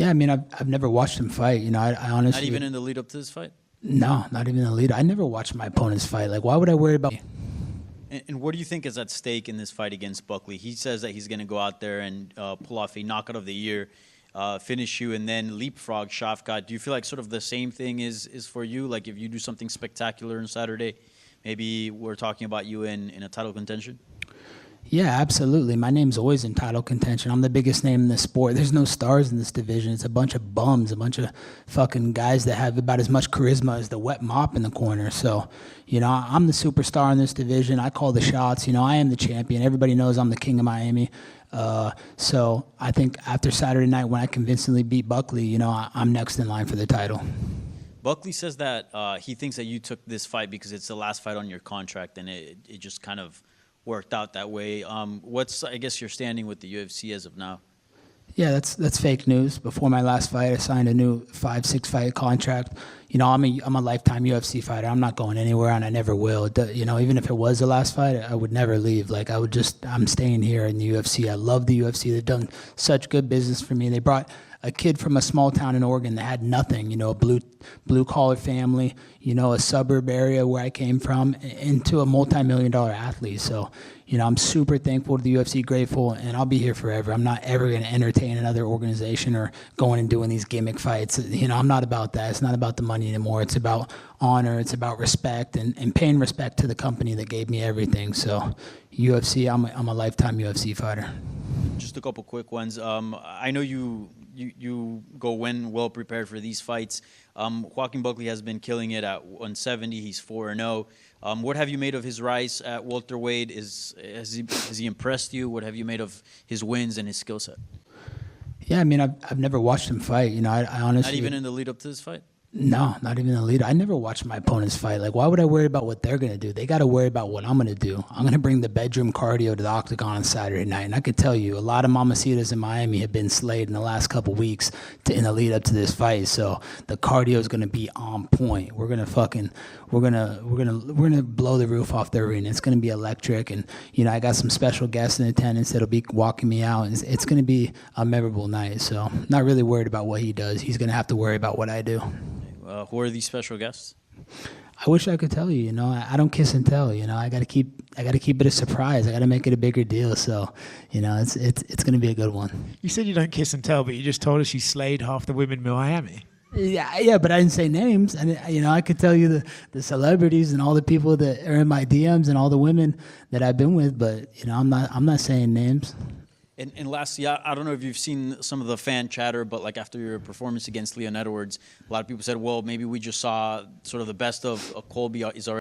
Yeah, I mean, I've never watched him fight. You know, I honestly. Not even in the lead up to this fight? No, not even in the lead. I never watched my opponents fight. Like, why would I worry about? And what do you think is at stake in this fight against Buckley? He says that he's going to go out there and pull off a knockout of the year, finish you, and then leapfrog Shafkat. Do you feel like sort of the same thing is for you? Like if you do something spectacular on Saturday, maybe we're talking about you in a title contention? Yeah, absolutely. My name's always in title contention. I'm the biggest name in the sport. There's no stars in this division. It's a bunch of bums, a bunch of fucking guys that have about as much charisma as the wet mop in the corner. So, you know, I'm the superstar in this division. I call the shots. You know, I am the champion. Everybody knows I'm the king of Miami. So I think after Saturday night when I convincingly beat Buckley, you know, I'm next in line for the title. Buckley says that he thinks that you took this fight because it's the last fight on your contract, and it just kind of worked out that way. What's, I guess, your standing with the UFC as of now? Yeah, that's fake news. Before my last fight, I signed a new 5-6 fight contract. You know, I'm a lifetime UFC fighter. I'm not going anywhere, and I never will. You know, even if it was the last fight, I would never leave. Like I'm staying here in the UFC. I love the UFC. They've done such good business for me. They brought a kid from a small town in Oregon that had nothing, you know, a blue collar family, you know, a suburb area where I came from, into a multi-million-dollar athlete. So, you know, I'm super thankful to the UFC, grateful, and I'll be here forever. I'm not ever going to entertain another organization or going and doing these gimmick fights. You know, I'm not about that. It's not about the money anymore. It's about honor. It's about respect and paying respect to the company that gave me everything. So, UFC, I'm a lifetime UFC fighter. Just a couple quick ones. I know you go in well prepared for these fights. Joaquim Buckley has been killing it at 170. He's 4-0. What have you made of his rise at welterweight? Has he impressed you? What have you made of his wins and his skill set? Yeah, I mean, I've never watched him fight. You know, I honestly. Not even in the lead up to this fight? No, not even the leader. I never watched my opponents fight. Like, why would I worry about what they're going to do? They got to worry about what I'm going to do. I'm going to bring the bedroom cardio to the octagon on Saturday night. And I could tell you, a lot of mamacitas in Miami have been slayed in the last couple weeks in the lead up to this fight. So the cardio is going to be on point. We're going to blow the roof off the arena. It's going to be electric. And, you know, I got some special guests in attendance that'll be walking me out. It's going to be a memorable night. So I'm not really worried about what he does. He's going to have to worry about what I do. Who are these special guests? I wish I could tell you. You know, I don't kiss and tell. You know, I got to keep it a surprise. I got to make it a bigger deal. So, you know, it's going to be a good one. You said you don't kiss and tell, but you just told us you slayed half the women in Miami. Yeah, but I didn't say names. And you know, I could tell you the celebrities and all the people that are in my DMs and all the women that I've been with. But you know, I'm not saying names. And lastly, I don't know if you've seen some of the fan chatter, but like after your performance against Leon Edwards, a lot of people said, well, maybe we just saw sort of the best of Colby is already